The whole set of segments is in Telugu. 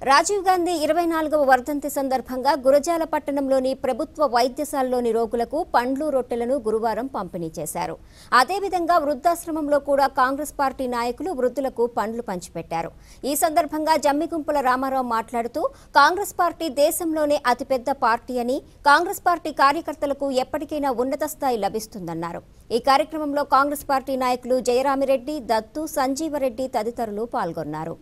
రాజీవ్ గాంధీ 24వ వర్ధంతి సందర్భంగా గురజాల పట్టణంలోని ప్రభుత్వ వైద్యశాలలోని రోగులకు పండ్లు రొట్టెలను గురువారం పంపిణీ చేశారు. అదేవిధంగా వృద్ధాశ్రమంలో కూడా కాంగ్రెస్ పార్టీ నాయకులు వృద్ధులకు పండ్లు పంచిపెట్టారు. ఈ సందర్భంగా జమ్మిగుంపుల రామారావు మాట్లాడుతూ కాంగ్రెస్ పార్టీ దేశంలోనే అతిపెద్ద పార్టీ అని, కాంగ్రెస్ పార్టీ కార్యకర్తలకు ఎప్పటికైనా ఉన్నత స్థాయి లభిస్తుందన్నారు. ఈ కార్యక్రమంలో కాంగ్రెస్ పార్టీ నాయకులు జయరామిరెడ్డి, దత్తు, సంజీవరెడ్డి తదితరులు పాల్గొన్నారు.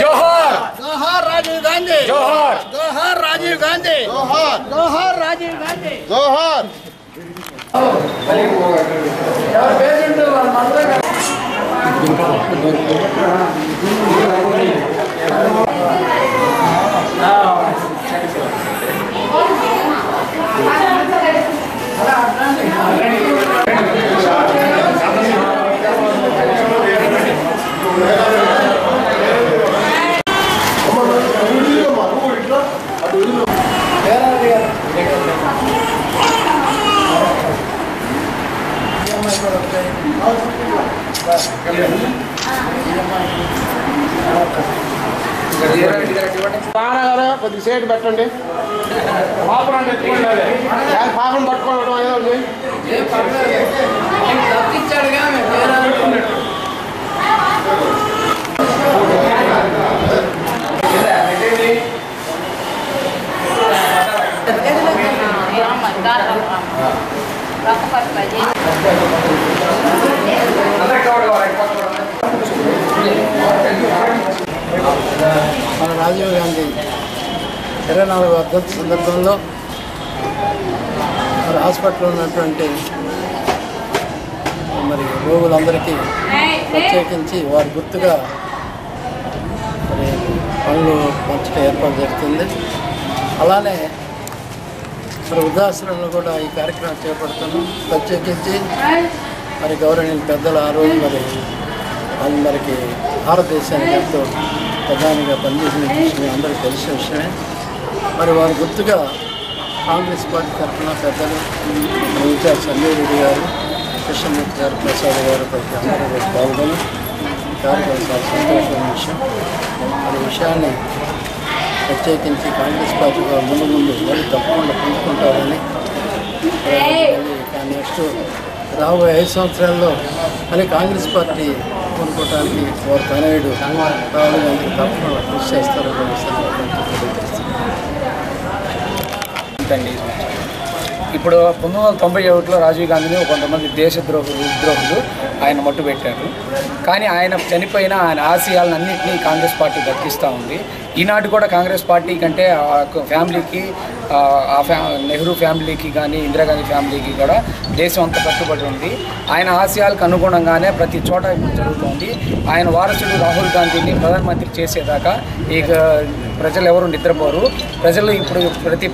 जोहर जोहर राजीव गांधी जोहर जोहर राजीव गांधी जोहर जोहर राजीव गांधी जोहर కొద్ది సేటు పెట్టండి. పాపం పాపం పట్టుకోవడం ఏదో మన రాజీవ్ గాంధీ 24వ వర్ధంతి సందర్భంలో మరి హాస్పిటల్లో ఉన్నటువంటి మరి రోగులందరికీ ప్రత్యేకించి వారి గుర్తుగా మరి పనులు పంచడం ఏర్పాటు జరుగుతుంది. అలానే మరి వృద్ధాశ్రమంలో కూడా ఈ కార్యక్రమం చేపడుతున్నాం. ప్రత్యేకించి మరి గౌరవనీయులు పెద్దలు ఆ రోజు మరి అందరికీ భారతదేశానికి ఎంతో ప్రధానిగా పనిచేసిన విషయం అందరికీ తెలిసిన విషయమే. మరి వారి గుర్తుగా కాంగ్రెస్ పార్టీ తరఫున పెద్దలు ఇన్ఛార్జ్ సంజీవరెడ్డి గారు, కృష్ణమూర్తి గారు, ప్రసాద్ గారు ప్రతి అందరూ పాల్గొని కార్యక్రమం చాలా సంతోషమైన విషయం. మరి విషయాన్ని ప్రత్యేకించి కాంగ్రెస్ పార్టీ ముందు మళ్ళీ తప్పకుండా పొందుకుంటారని, నెక్స్ట్ రాబోయే 5 సంవత్సరాల్లో మళ్ళీ కాంగ్రెస్ పార్టీ కొనుక్కోవడానికి వారు తనయుడు రాహుల్ గాంధీ తప్పకుండా కృషి చేస్తారని ఇప్పుడు 1991లో రాజీవ్ గాంధీని కొంతమంది దేశద్రోహులు ఆయన మట్టుపెట్టారు. కానీ ఆయన చనిపోయిన ఆయన ఆశయాలన్నింటినీ కాంగ్రెస్ పార్టీ దక్కిస్తూ ఉంది. ఈనాటి కూడా కాంగ్రెస్ పార్టీ కంటే ఫ్యామిలీకి నెహ్రూ ఫ్యామిలీకి కానీ ఇందిరాగాంధీ ఫ్యామిలీకి కూడా దేశం అంతా కట్టుబడి ఉంది. ఆయన ఆశయాలకు అనుగుణంగానే ప్రతి చోట ఇప్పుడు జరుగుతుంది. ఆయన వారసుడు రాహుల్ గాంధీని ప్రధానమంత్రి చేసేదాకా ఇక ప్రజలు ఎవరు నిద్రపోరు. ప్రజలు ఇప్పుడు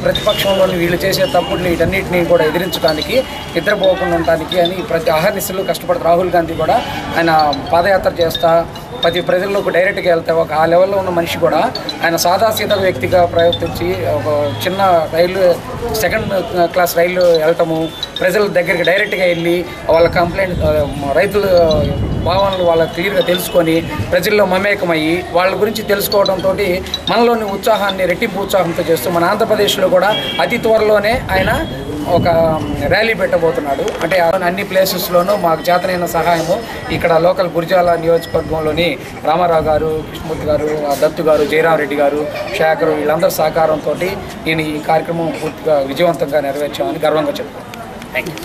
ప్రతిపక్షంలోని వీళ్ళు చేసే తప్పులు వీటన్నిటినీ కూడా ఎదిరించడానికి, నిద్రపోకుండా ఉండటానికి అని ప్రతి అహర్నిశలు కష్టపడుతూ రాహుల్ గాంధీ కూడా ఆయన పాదయాత్ర చేస్తా ప్రతి ప్రజల్లోకి డైరెక్ట్గా వెళ్తే ఒక ఆ లెవెల్లో ఉన్న మనిషి కూడా ఆయన సాదాసీదా వ్యక్తిగా ప్రవర్తించి ఒక చిన్న సెకండ్ క్లాస్ రైలు వెళ్ళటము, ప్రజల దగ్గరికి డైరెక్ట్గా వెళ్ళి వాళ్ళ కంప్లైంట్ రైతుల భావనలు వాళ్ళ క్లియర్గా తెలుసుకొని ప్రజల్లో మమేకమయ్యి వాళ్ళ గురించి తెలుసుకోవడంతో మనలోని ఉత్సాహాన్ని రెట్టింపు ఉత్సాహంతో చేస్తూ మన ఆంధ్రప్రదేశ్లో కూడా అతి త్వరలోనే ఆయన ఒక ర్యాలీ పెట్టబోతున్నాడు. అంటే అన్ని ప్లేసెస్లోనూ మాకు చేతనైన సహాయము ఇక్కడ లోకల్ గురజాల నియోజకవర్గంలోని రామారావు గారు, కృష్ణమూర్తి గారు, దత్తు గారు, జయరామిరెడ్డి గారు, శేఖర్ వీళ్ళందరి సహకారంతో నేను ఈ కార్యక్రమం పూర్తిగా విజయవంతంగా నెరవేర్చామని గర్వంగా చెప్తాను. Thank you.